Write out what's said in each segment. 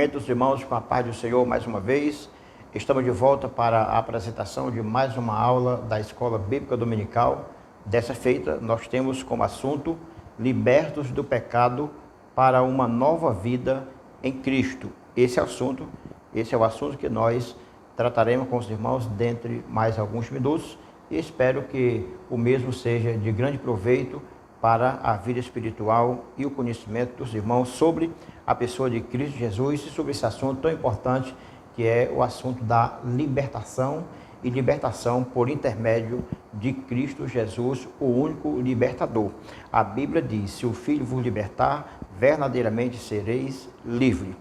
Cumprimento os irmãos com a paz do Senhor mais uma vez. Estamos de volta para a apresentação de mais uma aula da Escola Bíblica Dominical. Dessa feita, nós temos como assunto Libertos do Pecado para uma Nova Vida em Cristo. Esse é o assunto que nós trataremos com os irmãos dentre mais alguns minutos e espero que o mesmo seja de grande proveito para a vida espiritual e o conhecimento dos irmãos sobre a pessoa de Cristo Jesus e sobre esse assunto tão importante que é o assunto da libertação e libertação por intermédio de Cristo Jesus, o único libertador. A Bíblia diz: se o Filho vos libertar, verdadeiramente sereis livres.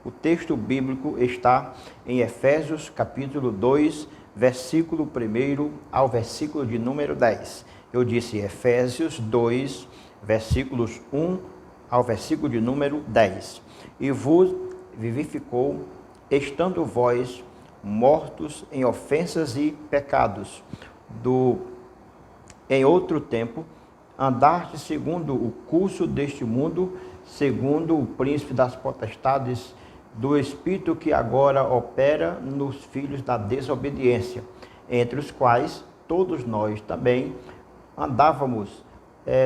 O texto bíblico está em Efésios capítulo 2, versículo 1 ao versículo de número 10. Eu disse Efésios 2, versículos 1 ao versículo de número 10. E vos vivificou, estando vós mortos em ofensas e pecados, em outro tempo, andaste segundo o curso deste mundo, segundo o príncipe das potestades do Espírito que agora opera nos filhos da desobediência, entre os quais todos nós também andávamos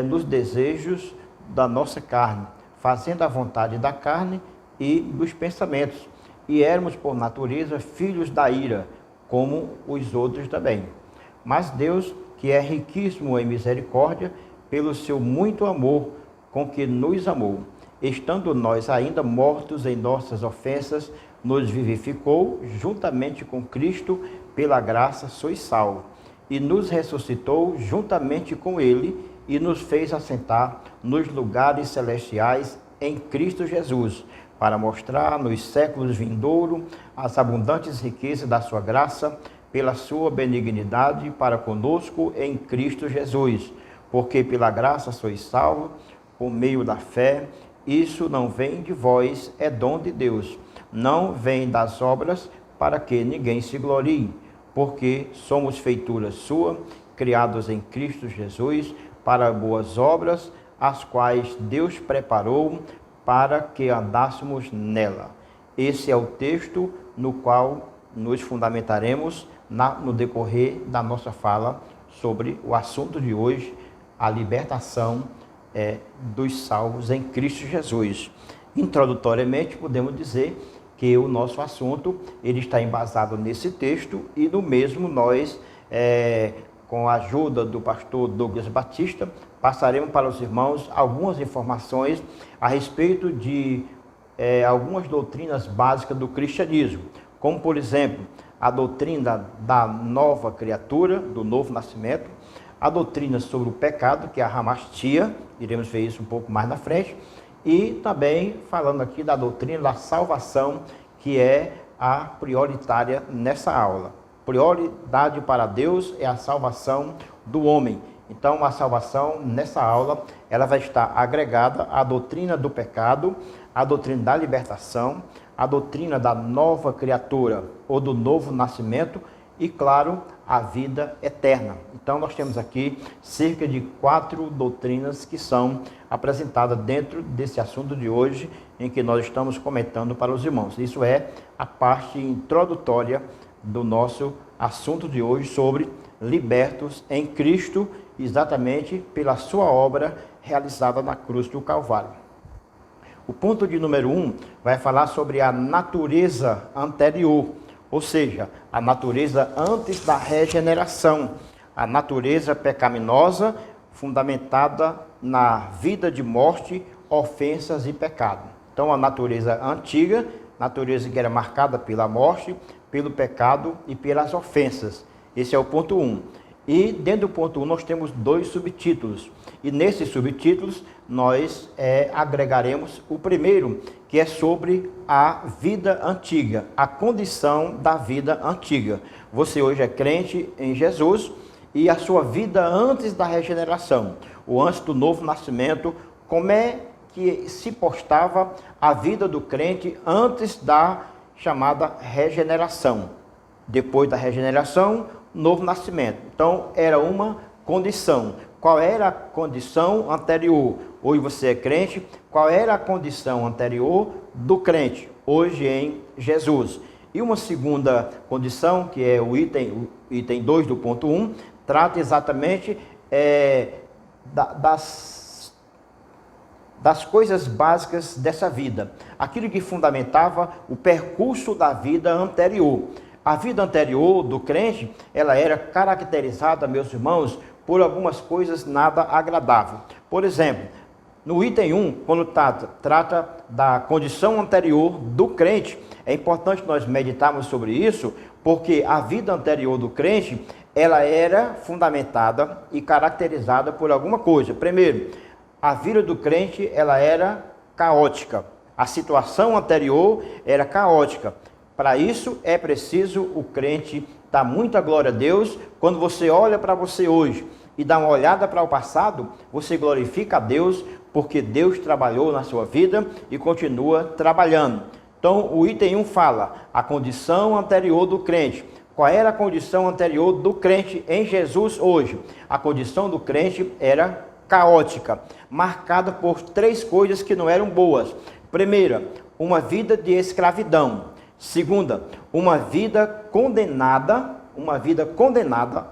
nos desejos da nossa carne, fazendo a vontade da carne e dos pensamentos, e éramos por natureza filhos da ira, como os outros também. Mas Deus, que é riquíssimo em misericórdia, pelo seu muito amor com que nos amou, estando nós ainda mortos em nossas ofensas, nos vivificou juntamente com Cristo, pela graça sois salvos, e nos ressuscitou juntamente com ele e nos fez assentar nos lugares celestiais em Cristo Jesus, para mostrar nos séculos vindouros as abundantes riquezas da sua graça, pela sua benignidade para conosco em Cristo Jesus. Porque pela graça sois salvos, por meio da fé. Isso não vem de vós, é dom de Deus. Não vem das obras, para que ninguém se glorie. Porque somos feitura sua, criados em Cristo Jesus, para boas obras, as quais Deus preparou para que andássemos nela. Esse é o texto no qual nos fundamentaremos no decorrer da nossa fala sobre o assunto de hoje, a libertação dos salvos em Cristo Jesus. Introdutoriamente, podemos dizer que o nosso assunto ele está embasado nesse texto e no mesmo nós, com a ajuda do pastor Douglas Batista, passaremos para os irmãos algumas informações a respeito de algumas doutrinas básicas do cristianismo, como por exemplo, a doutrina da nova criatura, do novo nascimento, a doutrina sobre o pecado, que é a ramastia, iremos ver isso um pouco mais na frente, e também falando aqui da doutrina da salvação, que é a prioritária nessa aula. Prioridade para Deus é a salvação do homem. Então, a salvação, nessa aula, ela vai estar agregada à doutrina do pecado, à doutrina da libertação, à doutrina da nova criatura ou do novo nascimento e, claro, a vida eterna. Então, nós temos aqui cerca de 4 doutrinas que são apresentadas dentro desse assunto de hoje, em que nós estamos comentando para os irmãos. Isso é a parte introdutória do nosso assunto de hoje sobre libertos em Cristo, exatamente pela sua obra realizada na cruz do Calvário. O ponto de número 1 vai falar sobre a natureza anterior, ou seja, a natureza antes da regeneração, a natureza pecaminosa fundamentada na vida de morte, ofensas e pecado. Então, a natureza antiga, natureza que era marcada pela morte, pelo pecado e pelas ofensas. Esse é o ponto 1. E dentro do ponto 1 nós temos 2 subtítulos. E nesses subtítulos nós agregaremos o primeiro, que é sobre a vida antiga, a condição da vida antiga. Você hoje é crente em Jesus e a sua vida antes da regeneração, ou antes do novo nascimento, como é que se postava a vida do crente antes da chamada regeneração. Depois da regeneração, novo nascimento. Então, era uma condição. Qual era a condição anterior? Hoje você é crente, qual era a condição anterior do crente? hoje em Jesus. E uma segunda condição, que é o item 2 do ponto 1, trata exatamente das coisas básicas dessa vida, aquilo que fundamentava o percurso da vida anterior. A vida anterior do crente, ela era caracterizada, meus irmãos, por algumas coisas nada agradáveis. Por exemplo, no item 1, quando trata da condição anterior do crente, é importante nós meditarmos sobre isso, porque a vida anterior do crente, ela era fundamentada e caracterizada por alguma coisa. Primeiro, a vida do crente, ela era caótica. A situação anterior era caótica. Para isso, é preciso o crente dar muita glória a Deus. Quando você olha para você hoje e dá uma olhada para o passado, você glorifica a Deus, porque Deus trabalhou na sua vida e continua trabalhando. Então, o item 1 fala a condição anterior do crente. Qual era a condição anterior do crente em Jesus hoje? A condição do crente era caótica, marcada por 3 coisas que não eram boas. Primeira, uma vida de escravidão. Segunda, uma vida condenada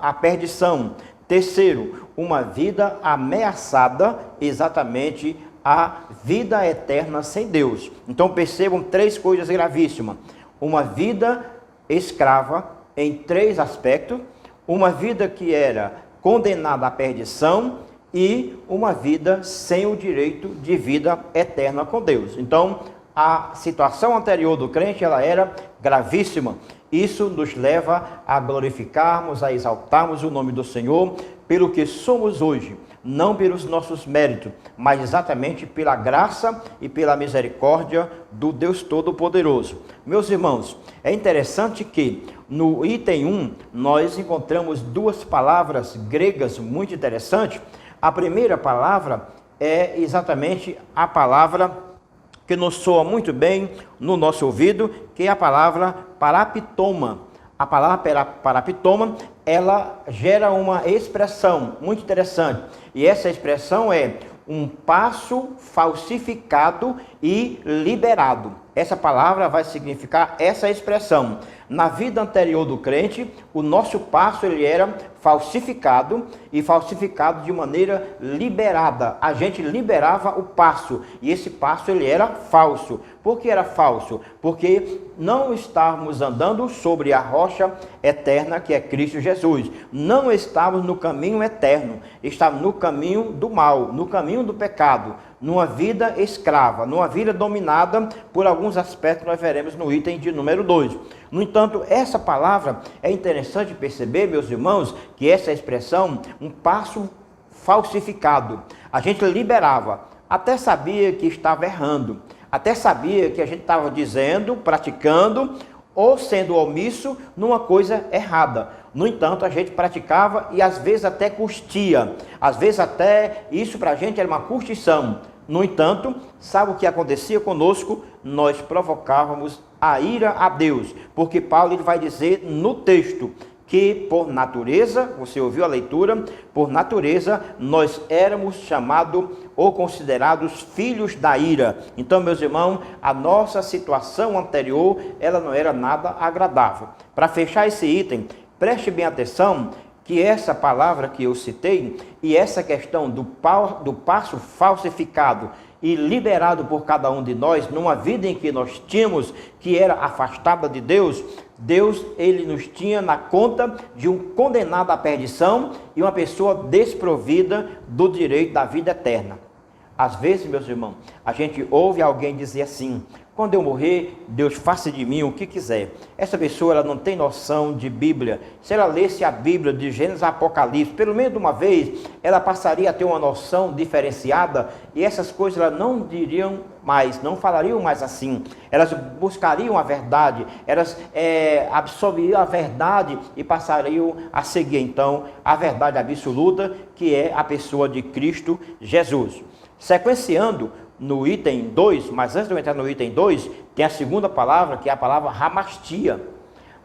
à perdição. Terceiro, uma vida ameaçada, exatamente a vida eterna sem Deus. Então percebam 3 coisas gravíssimas. Uma vida escrava em 3 aspectos, uma vida que era condenada à perdição e uma vida sem o direito de vida eterna com Deus. Então, a situação anterior do crente, ela era gravíssima. Isso nos leva a glorificarmos, a exaltarmos o nome do Senhor pelo que somos hoje, não pelos nossos méritos, mas exatamente pela graça e pela misericórdia do Deus Todo-Poderoso. Meus irmãos, é interessante que no item 1 nós encontramos 2 palavras gregas muito interessantes. A primeira palavra é exatamente a palavra que nos soa muito bem no nosso ouvido, que é a palavra parapitoma. A palavra parapitoma, ela gera uma expressão muito interessante. E essa expressão é um passo falsificado e liberado. Essa palavra vai significar essa expressão. Na vida anterior do crente, o nosso passo ele era falsificado e falsificado de maneira liberada. A gente liberava o passo e esse passo ele era falso. Por que era falso? Porque não estávamos andando sobre a rocha eterna que é Cristo Jesus. Não estávamos no caminho eterno, estávamos no caminho do mal, no caminho do pecado, numa vida escrava, numa vida dominada por alguns aspectos que nós veremos no item de número 2. No entanto, essa palavra é interessante perceber, meus irmãos, que essa expressão, um passo falsificado, a gente liberava, até sabia que estava errando, até sabia que a gente estava dizendo, praticando, ou sendo omisso numa coisa errada. No entanto, a gente praticava e às vezes até custia, às vezes até isso para a gente era uma custição. No entanto, sabe o que acontecia conosco? Nós provocávamos a ira a Deus, porque Paulo ele vai dizer no texto que por natureza, você ouviu a leitura, por natureza nós éramos chamados ou considerados filhos da ira. Então, meus irmãos, a nossa situação anterior, ela não era nada agradável. Para fechar esse item, preste bem atenção que essa palavra que eu citei e essa questão do passo falsificado e liberado por cada um de nós, numa vida em que nós tínhamos que era afastada de Deus, Deus ele nos tinha na conta de um condenado à perdição e uma pessoa desprovida do direito da vida eterna. Às vezes, meus irmãos, a gente ouve alguém dizer assim: quando eu morrer, Deus faça de mim o que quiser. Essa pessoa ela não tem noção de Bíblia. Se ela lesse a Bíblia de Gênesis a Apocalipse, pelo menos uma vez, ela passaria a ter uma noção diferenciada e essas coisas ela não diriam mais, não falariam mais assim. Elas buscariam a verdade, elas absorveriam a verdade e passariam a seguir, então, a verdade absoluta, que é a pessoa de Cristo Jesus. Sequenciando no item 2, mas antes de eu entrar no item 2, tem a segunda palavra, que é a palavra hamastia.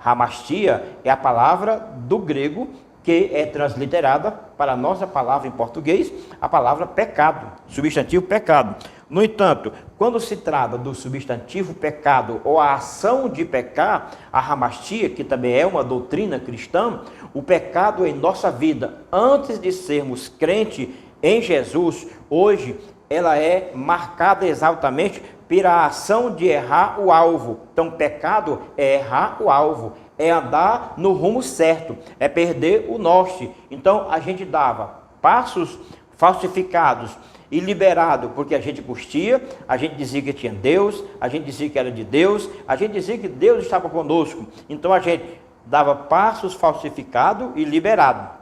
Hamastia é a palavra do grego que é transliterada para a nossa palavra em português, a palavra pecado, substantivo pecado. No entanto, quando se trata do substantivo pecado ou a ação de pecar, a hamastia, que também é uma doutrina cristã, o pecado em nossa vida, antes de sermos crente em Jesus, hoje, ela é marcada exatamente pela ação de errar o alvo. Então, pecado é errar o alvo, é andar no rumo certo, é perder o norte. Então, a gente dava passos falsificados e liberado, porque a gente curtia, a gente dizia que tinha Deus, a gente dizia que era de Deus, a gente dizia que Deus estava conosco. Então, a gente dava passos falsificados e liberado.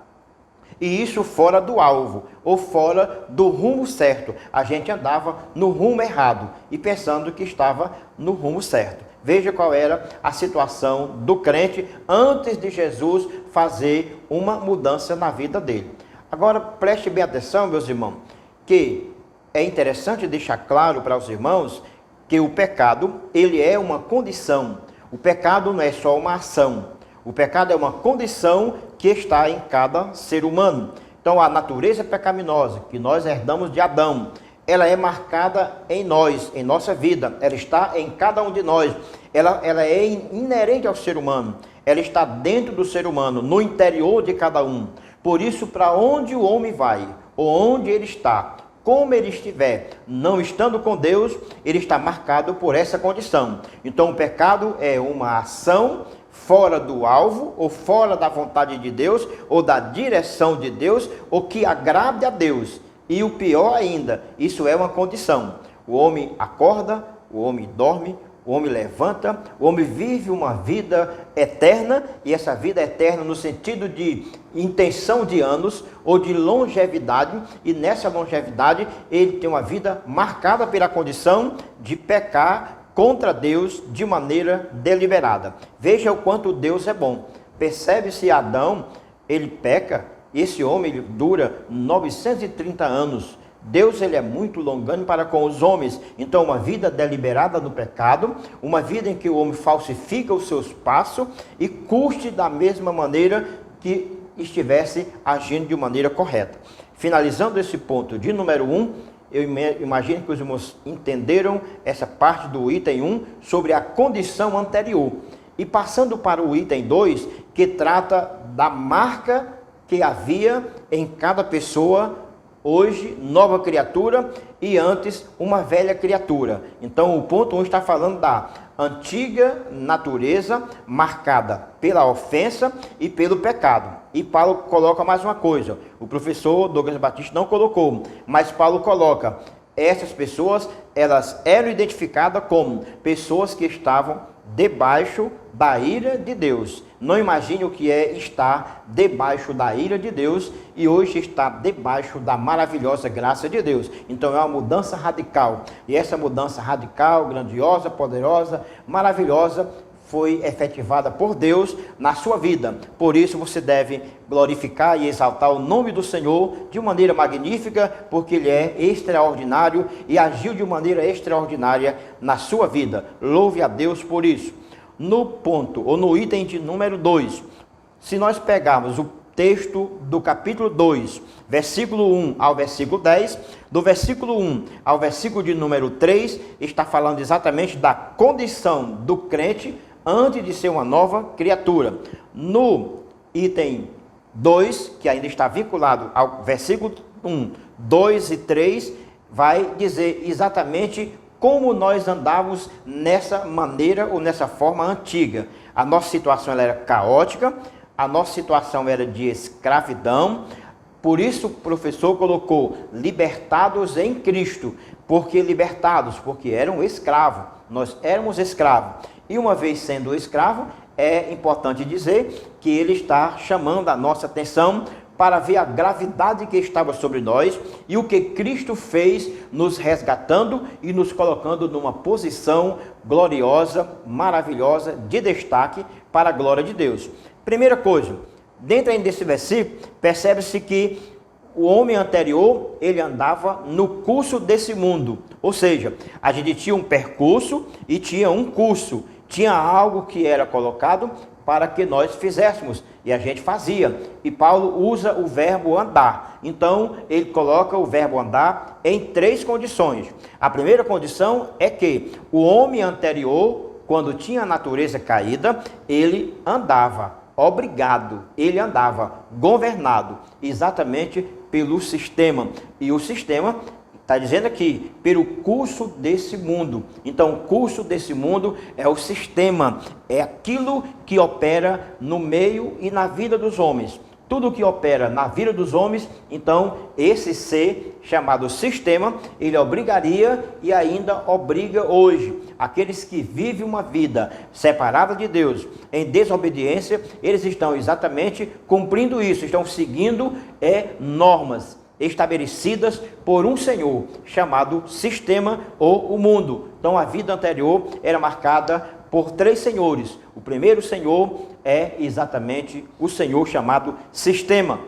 E isso fora do alvo, ou fora do rumo certo. A gente andava no rumo errado e pensando que estava no rumo certo. Veja qual era a situação do crente antes de Jesus fazer uma mudança na vida dele. Agora, preste bem atenção, meus irmãos, que é interessante deixar claro para os irmãos que o pecado, ele é uma condição. O pecado não é só uma ação. O pecado é uma condição que está em cada ser humano. Então, a natureza pecaminosa que nós herdamos de Adão, ela é marcada em nós, em nossa vida. Ela está em cada um de nós. Ela é inerente ao ser humano. Ela está dentro do ser humano, no interior de cada um. Por isso, para onde o homem vai, ou onde ele está, como ele estiver, não estando com Deus, ele está marcado por essa condição. Então, o pecado é uma ação fora do alvo, ou fora da vontade de Deus, ou da direção de Deus, ou que agrade a Deus. E o pior ainda, isso é uma condição. O homem acorda, o homem dorme, o homem levanta, o homem vive uma vida eterna, e essa vida eterna no sentido de intenção de anos, ou de longevidade, e nessa longevidade ele tem uma vida marcada pela condição de pecar contra Deus de maneira deliberada. Veja o quanto Deus é bom. Percebe-se Adão, ele peca, esse homem ele dura 930 anos. Deus ele é muito longânimo para com os homens. Então, uma vida deliberada no pecado, uma vida em que o homem falsifica os seus passos e curte da mesma maneira que estivesse agindo de maneira correta. Finalizando esse ponto de número 1, eu imagino que os irmãos entenderam essa parte do item 1 sobre a condição anterior. E passando para o item 2, que trata da marca que havia em cada pessoa, hoje nova criatura e antes uma velha criatura. Então o ponto 1 está falando da antiga natureza marcada pela ofensa e pelo pecado. E Paulo coloca mais uma coisa, o professor Douglas Batista não colocou, mas Paulo coloca, essas pessoas, elas eram identificadas como pessoas que estavam debaixo da ira de Deus. Não imagine o que é estar debaixo da ira de Deus e hoje está debaixo da maravilhosa graça de Deus. Então é uma mudança radical. E essa mudança radical, grandiosa, poderosa, maravilhosa, foi efetivada por Deus na sua vida. Por isso você deve glorificar e exaltar o nome do Senhor de maneira magnífica, porque Ele é extraordinário e agiu de maneira extraordinária na sua vida. Louve a Deus por isso. No ponto, ou no item de número 2, se nós pegarmos o texto do capítulo 2, versículo 1 ao versículo 10, do versículo 1 ao versículo de número 3, está falando exatamente da condição do crente antes de ser uma nova criatura. No item 2, que ainda está vinculado ao versículo 1, 2 e 3, vai dizer exatamente como nós andávamos nessa maneira ou nessa forma antiga. A nossa situação ela era caótica, a nossa situação era de escravidão, por isso o professor colocou libertados em Cristo. Por que libertados? Porque eram escravos, nós éramos escravos. E uma vez sendo escravo, é importante dizer que ele está chamando a nossa atenção para ver a gravidade que estava sobre nós e o que Cristo fez nos resgatando e nos colocando numa posição gloriosa, maravilhosa, de destaque para a glória de Deus. Primeira coisa, dentro ainda desse versículo, percebe-se que o homem anterior, ele andava no curso desse mundo. Ou seja, a gente tinha um percurso e tinha um curso. Tinha algo que era colocado para que nós fizéssemos, e a gente fazia. E Paulo usa o verbo andar. Então, ele coloca o verbo andar em 3 condições. A primeira condição é que o homem anterior, quando tinha a natureza caída, ele andava obrigado, ele andava governado exatamente pelo sistema. E o sistema está dizendo aqui, pelo curso desse mundo. Então, o curso desse mundo é o sistema, é aquilo que opera no meio e na vida dos homens. Tudo que opera na vida dos homens, então, esse ser chamado sistema, ele obrigaria e ainda obriga hoje. Aqueles que vivem uma vida separada de Deus, em desobediência, eles estão exatamente cumprindo isso, estão seguindo normas estabelecidas por um Senhor, chamado sistema ou o mundo. Então a vida anterior era marcada por 3 senhores. O primeiro senhor é exatamente o Senhor chamado sistema,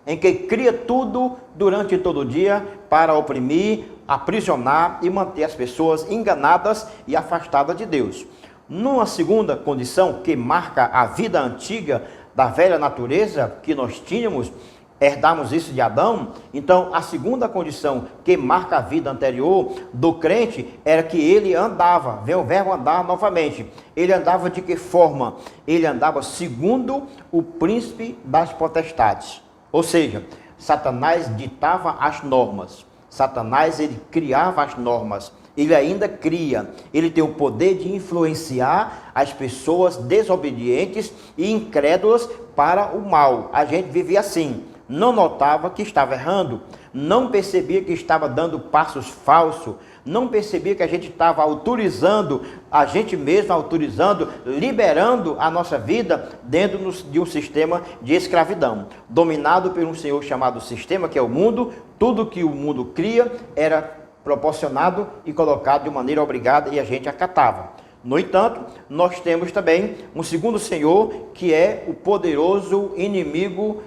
em que cria tudo durante todo o dia para oprimir, aprisionar e manter as pessoas enganadas e afastadas de Deus. Numa segunda condição que marca a vida antiga da velha natureza que nós tínhamos, herdamos isso de Adão. Então a segunda condição que marca a vida anterior do crente era que ele andava, vem o verbo andar novamente. Ele andava de que forma? Ele andava segundo o príncipe das potestades. Ou seja, Satanás ditava as normas. Satanás, ele criava as normas. Ele ainda cria. Ele tem o poder de influenciar as pessoas desobedientes e incrédulas para o mal. A gente vivia assim. Não notava que estava errando, não percebia que estava dando passos falsos, não percebia que a gente estava autorizando, a gente mesmo autorizando, liberando a nossa vida dentro de um sistema de escravidão, dominado por um senhor chamado sistema, que é o mundo. Tudo que o mundo cria era proporcionado e colocado de maneira obrigada e a gente acatava. No entanto, nós temos também um segundo senhor, que é o poderoso inimigo,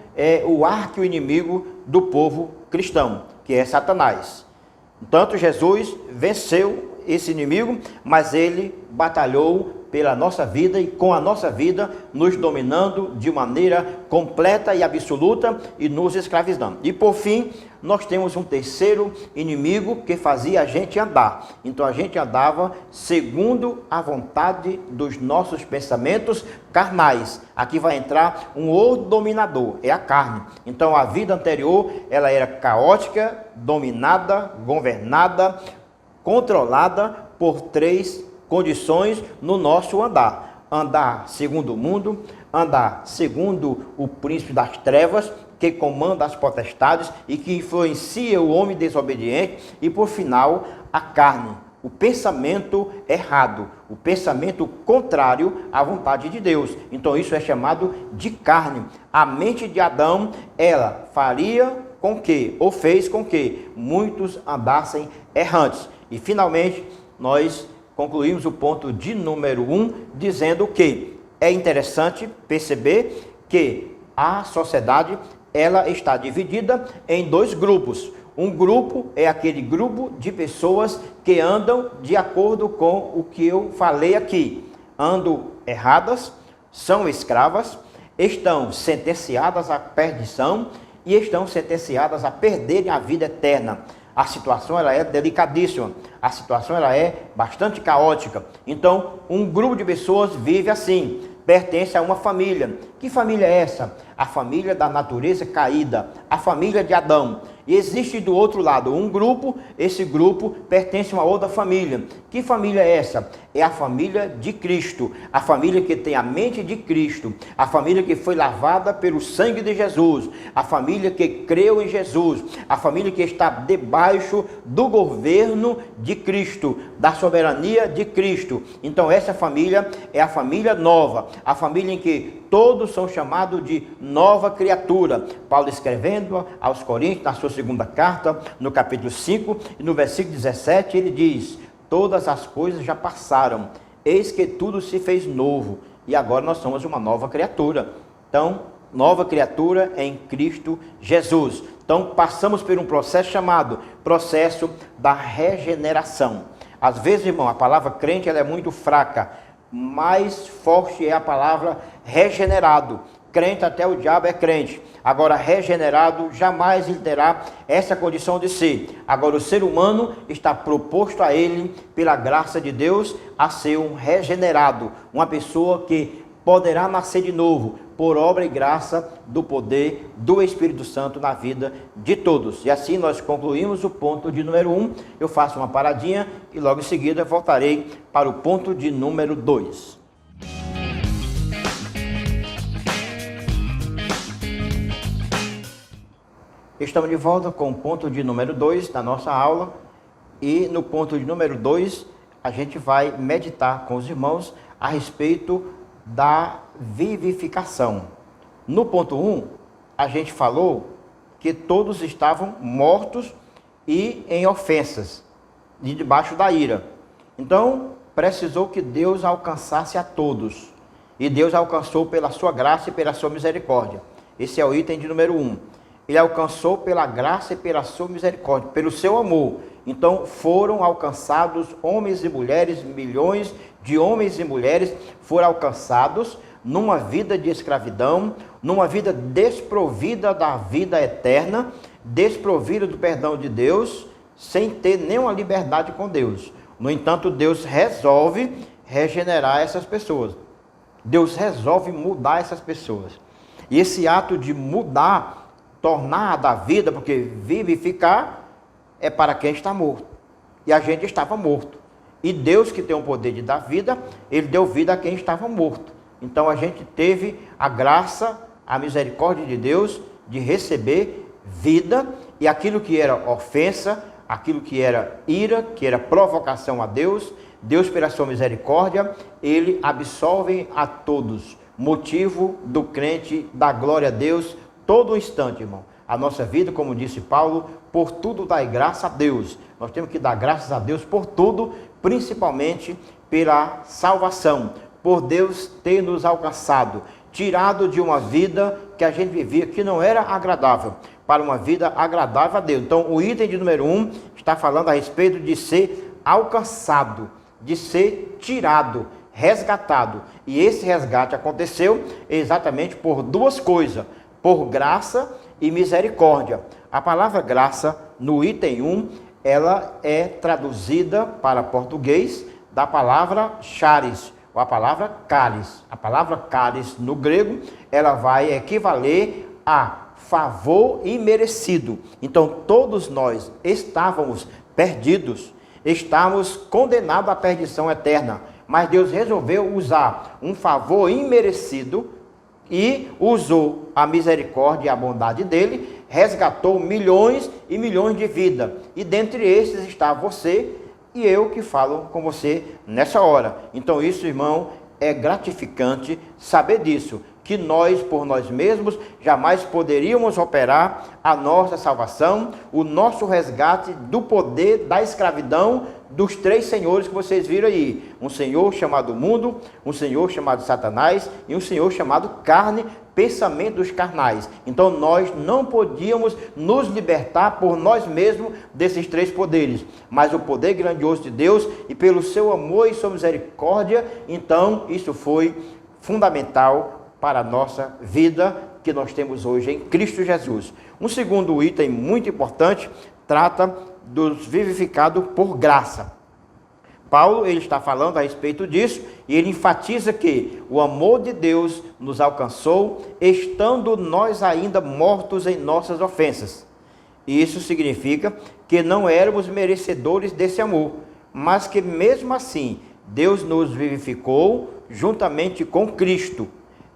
o arqui-inimigo do povo cristão, que é Satanás. Tanto Jesus venceu esse inimigo, mas ele batalhou pela nossa vida e com a nossa vida nos dominando de maneira completa e absoluta e nos escravizando. E por fim, nós temos um terceiro inimigo que fazia a gente andar. Então a gente andava segundo a vontade dos nossos pensamentos carnais. Aqui vai entrar um outro dominador, é a carne. Então a vida anterior, ela era caótica, dominada, governada, controlada por 3 condições no nosso andar. Andar segundo o mundo, andar segundo o príncipe das trevas, que comanda as potestades e que influencia o homem desobediente, e por final, a carne, o pensamento errado, o pensamento contrário à vontade de Deus. Então isso é chamado de carne. A mente de Adão, ela faria com que, ou fez com que, muitos andassem errantes. E finalmente, nós concluímos o ponto de número 1, dizendo que é interessante perceber que a sociedade, ela está dividida em 2 grupos. Um grupo é aquele grupo de pessoas que andam de acordo com o que eu falei aqui. Andam erradas, são escravas, estão sentenciadas à perdição e estão sentenciadas a perderem a vida eterna. A situação, ela é delicadíssima, a situação, ela é bastante caótica. Então, um grupo de pessoas vive assim, pertence a uma família. Que família é essa? A família da natureza caída, a família de Adão. E existe do outro lado um grupo, esse grupo pertence a uma outra família. Que família é essa? É a família de Cristo, a família que tem a mente de Cristo, a família que foi lavada pelo sangue de Jesus, a família que creu em Jesus, a família que está debaixo do governo de Cristo, da soberania de Cristo. Então essa família é a família nova, a família em que todos são chamados de nova criatura. Paulo escrevendo aos Coríntios, na sua segunda carta, no capítulo 5, e no versículo 17, ele diz: todas as coisas já passaram, eis que tudo se fez novo, e agora nós somos uma nova criatura. Então, nova criatura em Cristo Jesus. Então, passamos por um processo chamado processo da regeneração. Às vezes, irmão, a palavra crente, ela é muito fraca. Mais forte é a palavra regenerado. Crente até o diabo é crente. Agora, regenerado, jamais ele terá essa condição de ser. Agora, o ser humano está proposto a ele, pela graça de Deus, a ser um regenerado. Uma pessoa que poderá nascer de novo, por obra e graça do poder do Espírito Santo na vida de todos. E assim nós concluímos o ponto de número 1. Eu faço uma paradinha e logo em seguida voltarei para o ponto de número 2. Estamos de volta com o ponto de número 2 da nossa aula. E no ponto de número 2, a gente vai meditar com os irmãos a respeito da vivificação. No ponto 1, a gente falou que todos estavam mortos e em ofensas, e debaixo da ira. Então, precisou que Deus alcançasse a todos. E Deus alcançou pela sua graça e pela sua misericórdia. Esse é o item de número 1. Ele alcançou pela graça e pela sua misericórdia, pelo seu amor. Então foram alcançados homens e mulheres, milhões de homens e mulheres foram alcançados numa vida de escravidão, numa vida desprovida da vida eterna, desprovida do perdão de Deus, sem ter nenhuma liberdade com Deus. No entanto, Deus resolve regenerar essas pessoas. Deus resolve mudar essas pessoas. E esse ato de mudar, tornar da vida, porque vivificar é para quem está morto. E a gente estava morto. E Deus, que tem o poder de dar vida, Ele deu vida a quem estava morto. Então a gente teve a graça, a misericórdia de Deus de receber vida, e aquilo que era ofensa, aquilo que era ira, que era provocação a Deus, Deus, pela sua misericórdia, Ele absolve a todos. Motivo do crente dar glória a Deus todo instante, irmão. A nossa vida, como disse Paulo, por tudo dai graça a Deus. Nós temos que dar graças a Deus por tudo, principalmente pela salvação, por Deus ter nos alcançado, tirado de uma vida que a gente vivia que não era agradável, para uma vida agradável a Deus. Então, o item de número 1 está falando a respeito de ser alcançado, de ser tirado, resgatado. E esse resgate aconteceu exatamente por duas coisas: por graça e misericórdia. A palavra graça, no item 1, ela é traduzida para português da palavra charis, ou a palavra cálice. A palavra cálice, no grego, ela vai equivaler a favor imerecido. Então, todos nós estávamos perdidos, estávamos condenados à perdição eterna, mas Deus resolveu usar um favor imerecido e usou a misericórdia e a bondade dele, resgatou milhões e milhões de vidas. E dentre esses está você e eu que falo com você nessa hora. Então isso, irmão, é gratificante saber disso, que nós, por nós mesmos, jamais poderíamos operar a nossa salvação, o nosso resgate do poder da escravidão dos três senhores que vocês viram aí. Um senhor chamado mundo, um senhor chamado Satanás e um senhor chamado carne, pensamentos carnais. Então nós não podíamos nos libertar por nós mesmos desses três poderes, mas o poder grandioso de Deus, e pelo seu amor e sua misericórdia, então isso foi fundamental para a nossa vida que nós temos hoje em Cristo Jesus. Um segundo item muito importante trata dos vivificados por graça. Paulo, ele está falando a respeito disso, e ele enfatiza que o amor de Deus nos alcançou, estando nós ainda mortos em nossas ofensas. E isso significa que não éramos merecedores desse amor, mas que mesmo assim, Deus nos vivificou juntamente com Cristo.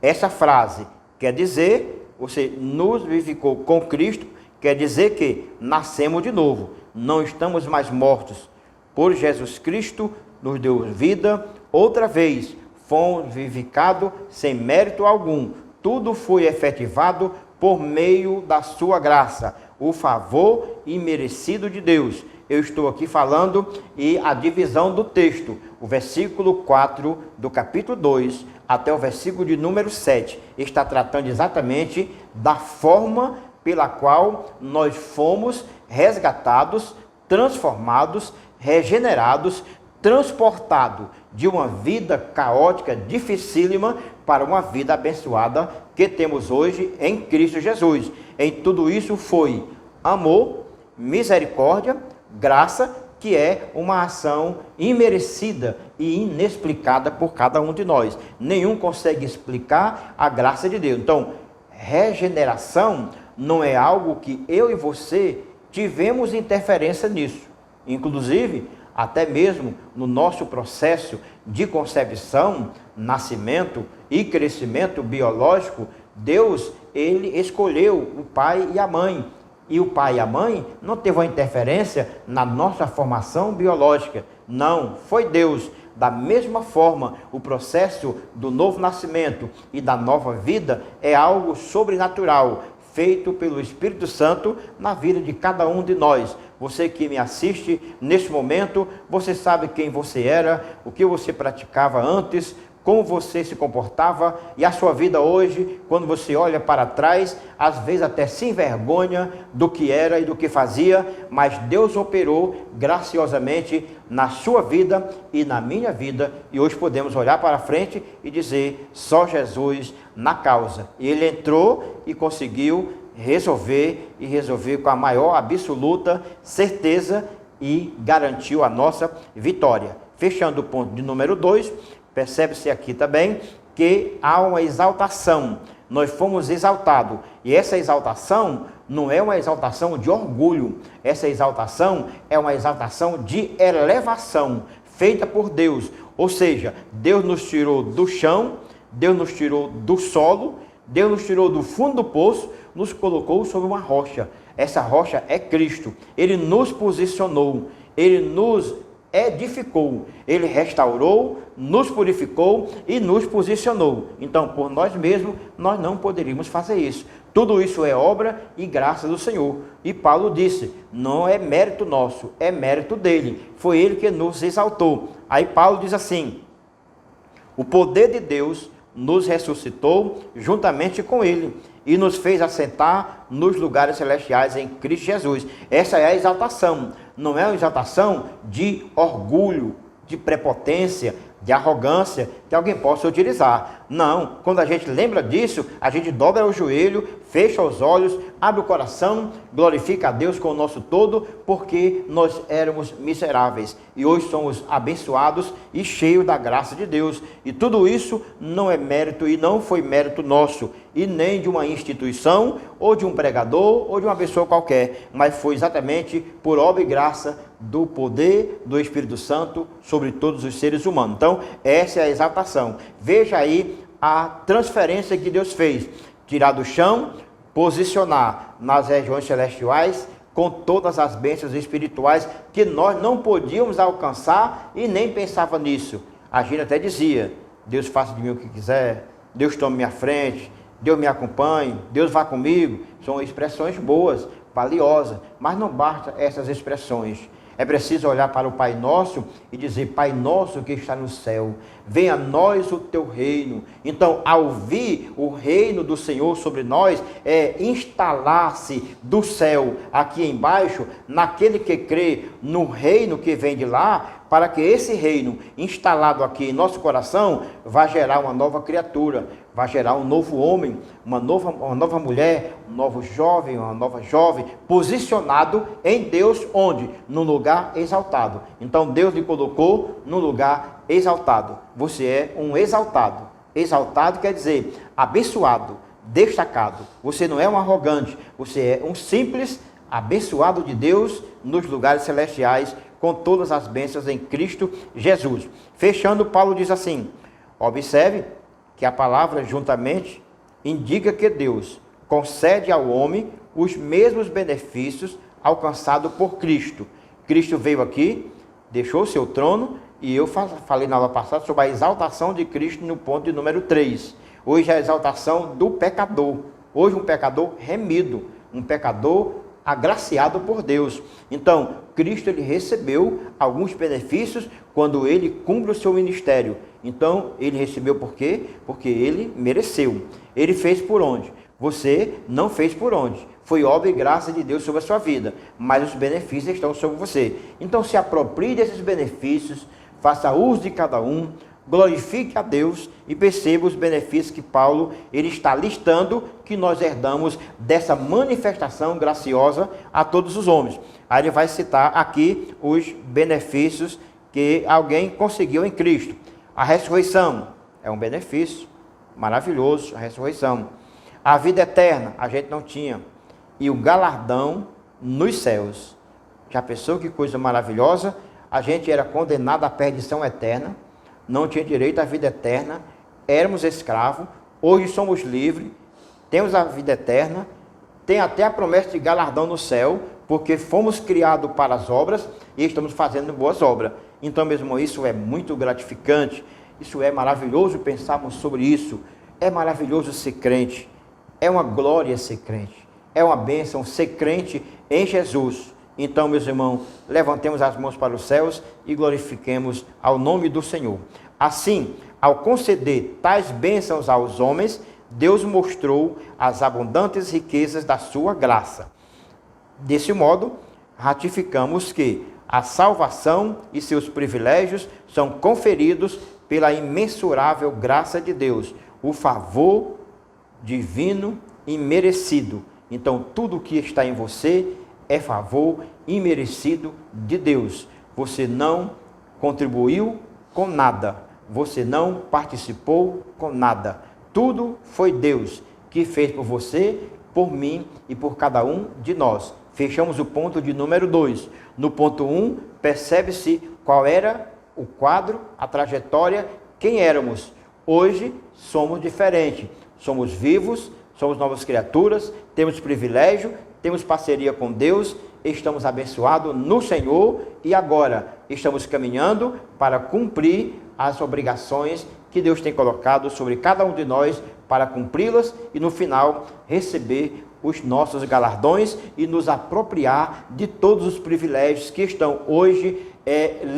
Essa frase quer dizer, você nos vivificou com Cristo, quer dizer que nascemos de novo, não estamos mais mortos. Por Jesus Cristo nos deu vida, outra vez fomos vivificados sem mérito algum. Tudo foi efetivado por meio da sua graça, o favor imerecido de Deus. Eu estou aqui falando e a divisão do texto, o versículo 4 do capítulo 2 até o versículo de número 7, está tratando exatamente da forma pela qual nós fomos resgatados, transformados, regenerados, transportado de uma vida caótica, dificílima, para uma vida abençoada que temos hoje em Cristo Jesus. Em tudo isso foi amor, misericórdia, graça, que é uma ação imerecida e inexplicada por cada um de nós. Nenhum consegue explicar a graça de Deus. Então, regeneração não é algo que eu e você tivemos interferência nisso. Inclusive, até mesmo no nosso processo de concepção, nascimento e crescimento biológico, Deus, ele escolheu o pai e a mãe. E o pai e a mãe não teve uma interferência na nossa formação biológica. Não, foi Deus. Da mesma forma, o processo do novo nascimento e da nova vida é algo sobrenatural, feito pelo Espírito Santo na vida de cada um de nós. Você que me assiste neste momento, você sabe quem você era, o que você praticava antes, como você se comportava, e a sua vida hoje, quando você olha para trás, às vezes até se envergonha do que era e do que fazia, mas Deus operou graciosamente na sua vida e na minha vida, e hoje podemos olhar para frente e dizer, só Jesus na causa. E ele entrou e conseguiu resolver com a maior absoluta certeza e garantiu a nossa vitória. Fechando o ponto de número 2, percebe-se aqui também que há uma exaltação. Nós fomos exaltados. E essa exaltação não é uma exaltação de orgulho. Essa exaltação é uma exaltação de elevação, feita por Deus. Ou seja, Deus nos tirou do chão, Deus nos tirou do solo, Deus nos tirou do fundo do poço, nos colocou sobre uma rocha. Essa rocha é Cristo. Ele nos posicionou, Ele nos edificou, Ele restaurou, nos purificou e nos posicionou. Então, por nós mesmos, nós não poderíamos fazer isso. Tudo isso é obra e graça do Senhor. E Paulo disse, não é mérito nosso, é mérito dele. Foi ele que nos exaltou. Aí Paulo diz assim, o poder de Deus nos ressuscitou juntamente com ele e nos fez assentar nos lugares celestiais em Cristo Jesus. Essa é a exaltação. Não é uma exaltação de orgulho, de prepotência, de arrogância que alguém possa utilizar. Não, quando a gente lembra disso, a gente dobra o joelho, fecha os olhos, abre o coração, glorifica a Deus com o nosso todo, porque nós éramos miseráveis e hoje somos abençoados e cheios da graça de Deus. E tudo isso não é mérito e não foi mérito nosso e nem de uma instituição ou de um pregador ou de uma pessoa qualquer, mas foi exatamente por obra e graça do poder do Espírito Santo sobre todos os seres humanos. Então, essa é a exaltação. Veja aí a transferência que Deus fez. Tirar do chão, posicionar nas regiões celestiais com todas as bênçãos espirituais que nós não podíamos alcançar e nem pensava nisso. A gente até dizia, Deus faça de mim o que quiser, Deus tome minha frente, Deus me acompanhe, Deus vá comigo. São expressões boas, valiosas, mas não basta essas expressões. É preciso olhar para o Pai Nosso e dizer, Pai Nosso que está no céu, venha a nós o teu reino. Então, ao vir o reino do Senhor sobre nós, é instalar-se do céu aqui embaixo, naquele que crê no reino que vem de lá, para que esse reino instalado aqui em nosso coração vá gerar uma nova criatura, vai gerar um novo homem, uma nova mulher, um novo jovem, uma nova jovem, posicionado em Deus, onde? No lugar exaltado. Então Deus lhe colocou no lugar exaltado. Você é um exaltado. Exaltado quer dizer abençoado, destacado. Você não é um arrogante, você é um simples abençoado de Deus nos lugares celestiais, com todas as bênçãos em Cristo Jesus. Fechando, Paulo diz assim, observe que a palavra juntamente indica que Deus concede ao homem os mesmos benefícios alcançados por Cristo. Cristo veio aqui, deixou o seu trono, e eu falei na aula passada sobre a exaltação de Cristo no ponto de número 3. Hoje é a exaltação do pecador. Hoje um pecador remido, um pecador agraciado por Deus. Então, Cristo ele recebeu alguns benefícios quando ele cumpre o seu ministério. Então, ele recebeu por quê? Porque ele mereceu. Ele fez por onde? Você não fez por onde. Foi obra e graça de Deus sobre a sua vida, mas os benefícios estão sobre você. Então, se aproprie desses benefícios, faça uso de cada um, glorifique a Deus e perceba os benefícios que Paulo ele está listando que nós herdamos dessa manifestação graciosa a todos os homens. Aí ele vai citar aqui os benefícios que alguém conseguiu em Cristo. A ressurreição é um benefício maravilhoso, a ressurreição. A vida eterna a gente não tinha. E o galardão nos céus. Já pensou que coisa maravilhosa? A gente era condenado à perdição eterna, não tinha direito à vida eterna, éramos escravos, hoje somos livres, temos a vida eterna, tem até a promessa de galardão no céu, porque fomos criados para as obras e estamos fazendo boas obras. Então, mesmo isso é muito gratificante, isso é maravilhoso pensarmos sobre isso, é maravilhoso ser crente, é uma glória ser crente, é uma bênção ser crente em Jesus. Então, meus irmãos, levantemos as mãos para os céus e glorifiquemos ao nome do Senhor. Assim, ao conceder tais bênçãos aos homens, Deus mostrou as abundantes riquezas da sua graça. Desse modo, ratificamos que a salvação e seus privilégios são conferidos pela imensurável graça de Deus, o favor divino e merecido. Então, tudo que está em você é favor imerecido de Deus. Você não contribuiu com nada, você não participou com nada. Tudo foi Deus que fez por você, por mim e por cada um de nós. Fechamos o ponto de número 2. No ponto 1, percebe-se qual era o quadro, a trajetória, quem éramos. Hoje somos diferentes, somos vivos, somos novas criaturas, temos privilégio, temos parceria com Deus, estamos abençoados no Senhor e agora estamos caminhando para cumprir as obrigações que Deus tem colocado sobre cada um de nós para cumpri-las e no final receber os nossos galardões e nos apropriar de todos os privilégios que estão hoje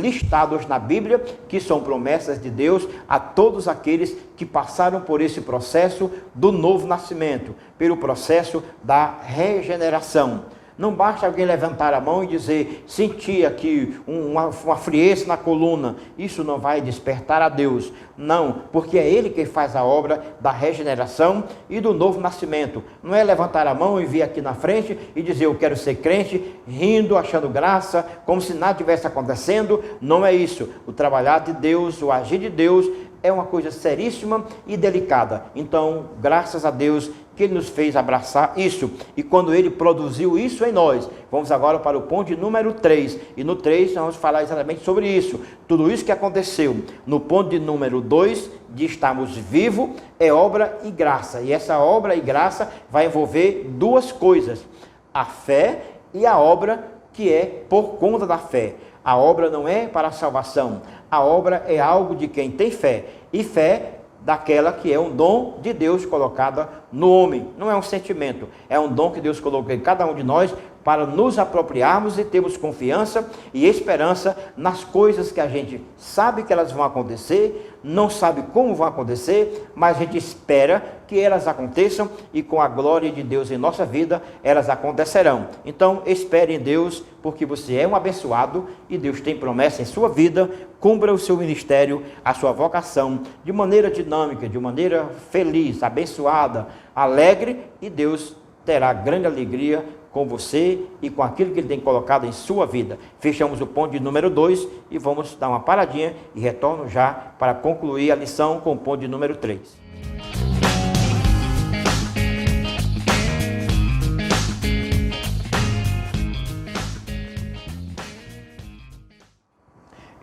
listados na Bíblia, que são promessas de Deus a todos aqueles que passaram por esse processo do novo nascimento, pelo processo da regeneração. Não basta alguém levantar a mão e dizer, senti aqui uma frieza na coluna, isso não vai despertar a Deus. Não, porque é Ele que faz a obra da regeneração e do novo nascimento. Não é levantar a mão e vir aqui na frente e dizer, eu quero ser crente, rindo, achando graça, como se nada estivesse acontecendo. Não é isso. O trabalhar de Deus, o agir de Deus é uma coisa seríssima e delicada. Então, graças a Deus que Ele nos fez abraçar isso. E quando Ele produziu isso em nós, vamos agora para o ponto de número 3. E no 3 nós vamos falar exatamente sobre isso. Tudo isso que aconteceu. No ponto de número 2, de estarmos vivos, é obra e graça. E essa obra e graça vai envolver duas coisas. A fé e a obra que é por conta da fé. A obra não é para a salvação. A obra é algo de quem tem fé. E fé daquela que é um dom de Deus colocada no homem. Não é um sentimento, é um dom que Deus colocou em cada um de nós para nos apropriarmos e termos confiança e esperança nas coisas que a gente sabe que elas vão acontecer, não sabe como vão acontecer, mas a gente espera que elas aconteçam e com a glória de Deus em nossa vida, elas acontecerão. Então, espere em Deus, porque você é um abençoado e Deus tem promessa em sua vida. Cumpra o seu ministério, a sua vocação, de maneira dinâmica, de maneira feliz, abençoada, alegre, e Deus terá grande alegria com você e com aquilo que Ele tem colocado em sua vida. Fechamos o ponto de número 2 e vamos dar uma paradinha e retorno já para concluir a lição com o ponto de número 3.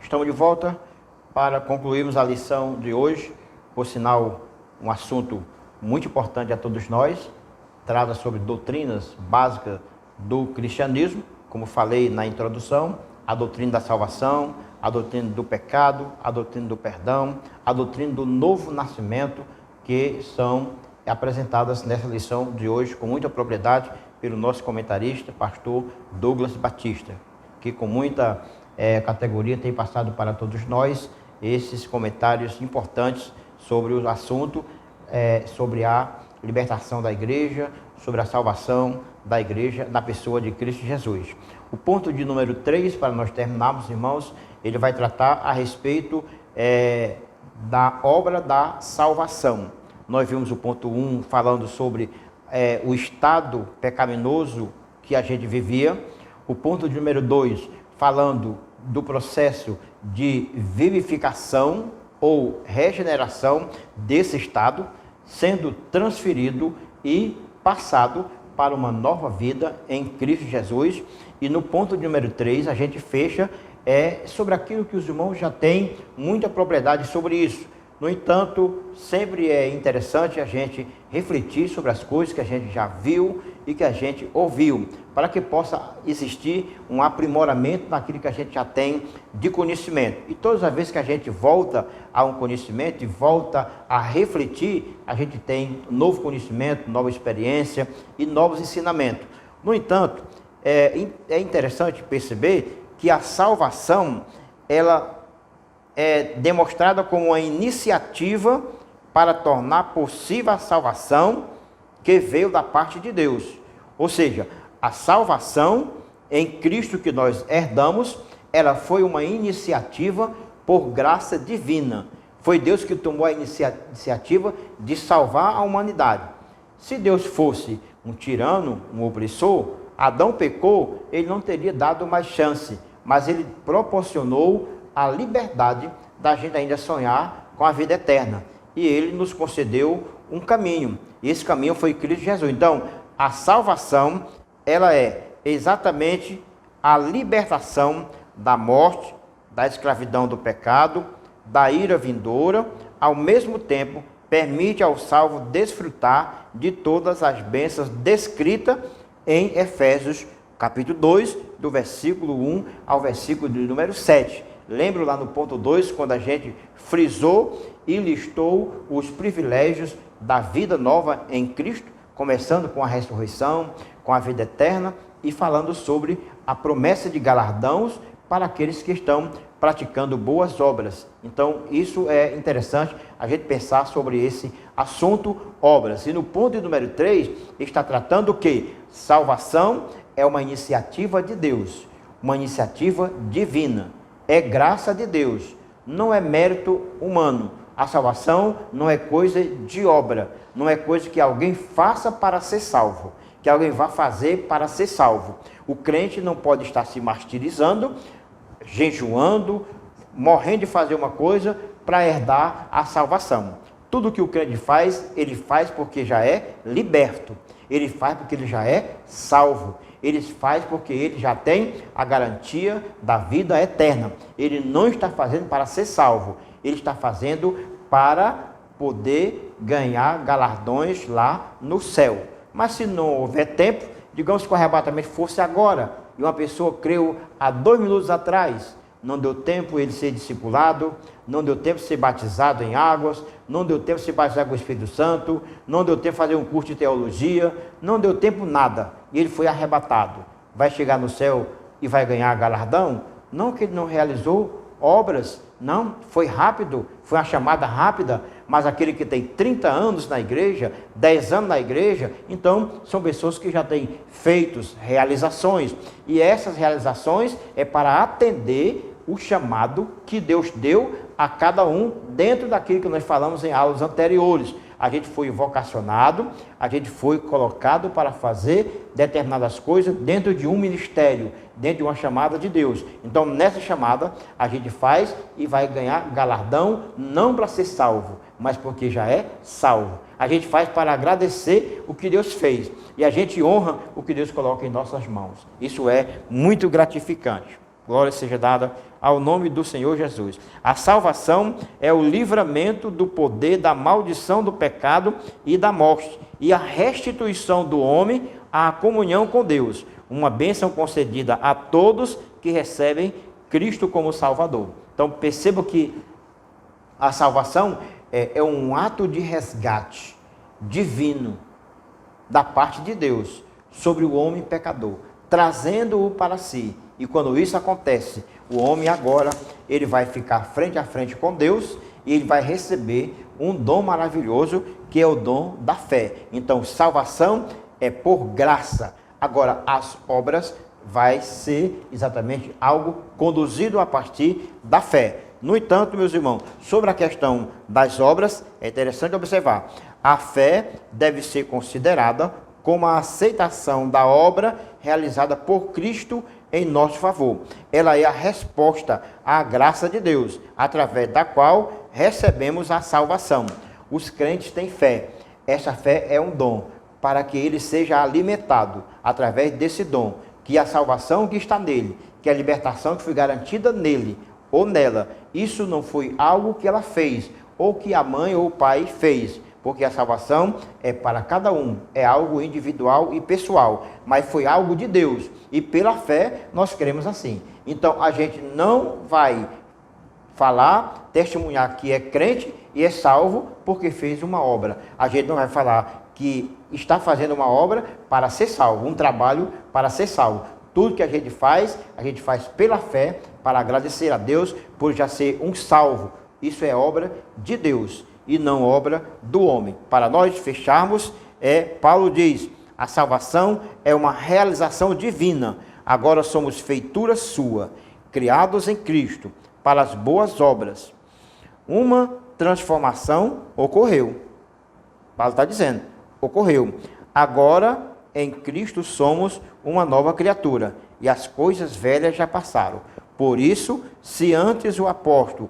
Estamos de volta para concluirmos a lição de hoje, por sinal, um assunto muito importante a todos nós. Trata sobre doutrinas básicas do cristianismo, como falei na introdução, a doutrina da salvação, a doutrina do pecado, a doutrina do perdão, a doutrina do novo nascimento, que são apresentadas nessa lição de hoje com muita propriedade pelo nosso comentarista, pastor Douglas Batista, que com muita categoria tem passado para todos nós esses comentários importantes sobre o assunto, sobre a libertação da igreja, sobre a salvação da igreja na pessoa de Cristo Jesus. O ponto de número 3, para nós terminarmos, irmãos, ele vai tratar a respeito da obra da salvação. Nós vimos o ponto 1 falando sobre o estado pecaminoso que a gente vivia. O ponto de número 2 falando do processo de vivificação ou regeneração desse estado, sendo transferido e passado para uma nova vida em Cristo Jesus. E no ponto de número 3 a gente fecha sobre aquilo que os irmãos já têm muita propriedade sobre isso. No entanto, sempre é interessante a gente refletir sobre as coisas que a gente já viu e que a gente ouviu, para que possa existir um aprimoramento naquilo que a gente já tem de conhecimento. E todas as vezes que a gente volta a um conhecimento e volta a refletir, a gente tem novo conhecimento, nova experiência e novos ensinamentos. No entanto, é interessante perceber que a salvação, ela é demonstrada como uma iniciativa para tornar possível a salvação que veio da parte de Deus. Ou seja, a salvação em Cristo que nós herdamos, ela foi uma iniciativa por graça divina. Foi Deus que tomou a iniciativa de salvar a humanidade. Se Deus fosse um tirano, um opressor, Adão pecou, ele não teria dado mais chance, mas ele proporcionou a liberdade da gente ainda sonhar com a vida eterna. E ele nos concedeu um caminho. E esse caminho foi Cristo Jesus. Então, a salvação, ela é exatamente a libertação da morte, da escravidão do pecado, da ira vindoura, ao mesmo tempo permite ao salvo desfrutar de todas as bênçãos descritas em Efésios capítulo 2, do versículo 1 ao versículo de número 7. Lembro lá no ponto 2, quando a gente frisou e listou os privilégios da vida nova em Cristo, começando com a ressurreição, com a vida eterna e falando sobre a promessa de galardões para aqueles que estão praticando boas obras. Então, isso é interessante a gente pensar sobre esse assunto, obras. E no ponto de número 3, está tratando que salvação é uma iniciativa de Deus, uma iniciativa divina. É graça de Deus, não é mérito humano. A salvação não é coisa de obra, não é coisa que alguém faça para ser salvo, que alguém vá fazer para ser salvo. O crente não pode estar se martirizando, jejuando, morrendo de fazer uma coisa para herdar a salvação. Tudo que o crente faz, ele faz porque já é liberto, ele faz porque ele já é salvo. Ele faz porque ele já tem a garantia da vida eterna. Ele não está fazendo para ser salvo. Ele está fazendo para poder ganhar galardões lá no céu. Mas se não houver tempo, digamos que o arrebatamento fosse agora, e uma pessoa creu há 2 minutos atrás, não deu tempo ele ser discipulado, não deu tempo de ser batizado em águas, não deu tempo de se batizar com o Espírito Santo, não deu tempo de fazer um curso de teologia, não deu tempo nada, e ele foi arrebatado. Vai chegar no céu e vai ganhar galardão? Não que ele não realizou obras, não, foi rápido, foi uma chamada rápida, mas aquele que tem 30 anos na igreja, 10 anos na igreja, então são pessoas que já têm feitos, realizações, e essas realizações é para atender o chamado que Deus deu a cada um dentro daquilo que nós falamos em aulas anteriores. A gente foi vocacionado, a gente foi colocado para fazer determinadas coisas dentro de um ministério, dentro de uma chamada de Deus. Então, nessa chamada, a gente faz e vai ganhar galardão, não para ser salvo, mas porque já é salvo. A gente faz para agradecer o que Deus fez e a gente honra o que Deus coloca em nossas mãos. Isso é muito gratificante. Glória seja dada ao nome do Senhor Jesus. A salvação é o livramento do poder da maldição do pecado e da morte, e a restituição do homem à comunhão com Deus, uma bênção concedida a todos que recebem Cristo como Salvador. Então perceba que a salvação é um ato de resgate divino da parte de Deus sobre o homem pecador, trazendo-o para si. E quando isso acontece, o homem agora, ele vai ficar frente a frente com Deus e ele vai receber um dom maravilhoso, que é o dom da fé. Então, salvação é por graça. Agora, as obras vai ser exatamente algo conduzido a partir da fé. No entanto, meus irmãos, sobre a questão das obras, é interessante observar, a fé deve ser considerada como a aceitação da obra realizada por Cristo em nosso favor. Ela é a resposta à graça de Deus, através da qual recebemos a salvação. Os crentes têm fé. Essa fé é um dom, para que ele seja alimentado através desse dom, que a salvação que está nele, que a libertação que foi garantida nele ou nela, isso não foi algo que ela fez, ou que a mãe ou o pai fez, porque a salvação é para cada um, é algo individual e pessoal, mas foi algo de Deus, e pela fé nós cremos assim. Então a gente não vai falar, testemunhar que é crente e é salvo porque fez uma obra. A gente não vai falar que está fazendo uma obra para ser salvo, um trabalho para ser salvo. Tudo que a gente faz pela fé, para agradecer a Deus por já ser um salvo. Isso é obra de Deus e não obra do homem. Para nós fecharmos, Paulo diz, a salvação é uma realização divina. Agora somos feitura sua, criados em Cristo, para as boas obras. Uma transformação ocorreu. Paulo está dizendo, ocorreu. Agora, em Cristo somos uma nova criatura, e as coisas velhas já passaram. Por isso, se antes o apóstolo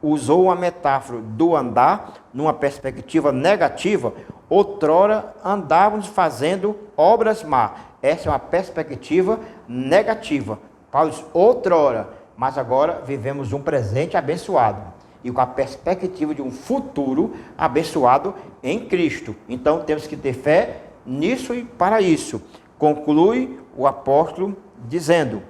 usou a metáfora do andar numa perspectiva negativa, outrora andávamos fazendo obras más. Essa é uma perspectiva negativa. Paulo diz, outrora, mas agora vivemos um presente abençoado e com a perspectiva de um futuro abençoado em Cristo. Então temos que ter fé nisso e para isso. Conclui o apóstolo dizendo,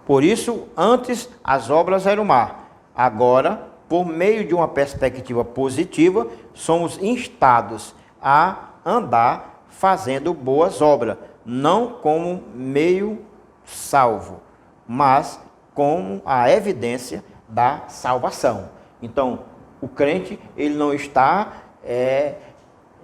por isso antes as obras eram más, agora por meio de uma perspectiva positiva somos instados a andar fazendo boas obras, não como meio salvo, mas como a evidência da salvação. Então, o crente, ele não está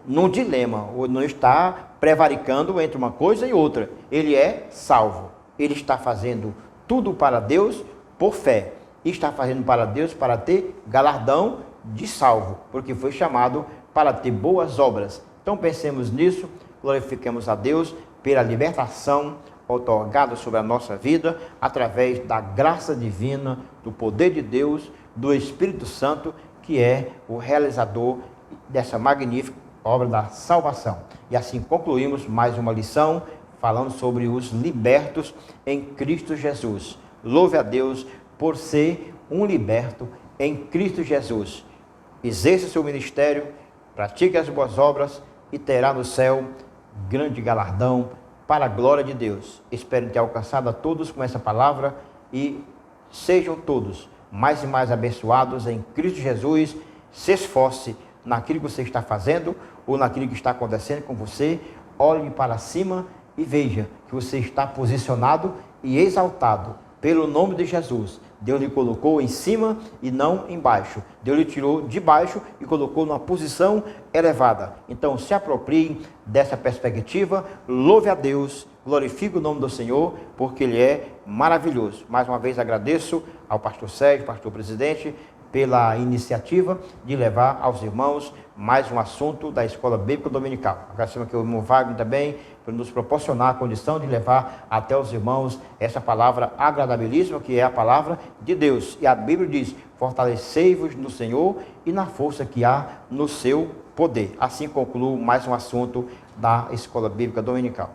num dilema, ou não está prevaricando entre uma coisa e outra. Ele é salvo. Ele está fazendo tudo para Deus por fé. E está fazendo para Deus para ter galardão de salvo, porque foi chamado para ter boas obras. Então, pensemos nisso, glorifiquemos a Deus pela libertação otorgado sobre a nossa vida, através da graça divina, do poder de Deus, do Espírito Santo, que é o realizador dessa magnífica obra da salvação. E assim concluímos mais uma lição, falando sobre os libertos em Cristo Jesus. Louve a Deus por ser um liberto em Cristo Jesus. Exerça seu ministério, pratique as boas obras e terá no céu grande galardão para a glória de Deus. Espero ter alcançado a todos com essa palavra e sejam todos mais e mais abençoados em Cristo Jesus. Se esforce naquilo que você está fazendo ou naquilo que está acontecendo com você. Olhe para cima e veja que você está posicionado e exaltado pelo nome de Jesus. Deus lhe colocou em cima e não embaixo. Deus lhe tirou de baixo e colocou numa posição elevada. Então se aproprie dessa perspectiva, louve a Deus, glorifique o nome do Senhor, porque Ele é maravilhoso. Mais uma vez agradeço ao pastor Sérgio, pastor presidente, pela iniciativa de levar aos irmãos mais um assunto da Escola Bíblica Dominical. Agradecemos aqui ao irmão Wagner também, por nos proporcionar a condição de levar até os irmãos essa palavra agradabilíssima, que é a palavra de Deus. E a Bíblia diz, fortalecei-vos no Senhor e na força que há no seu poder. Assim concluo mais um assunto da Escola Bíblica Dominical.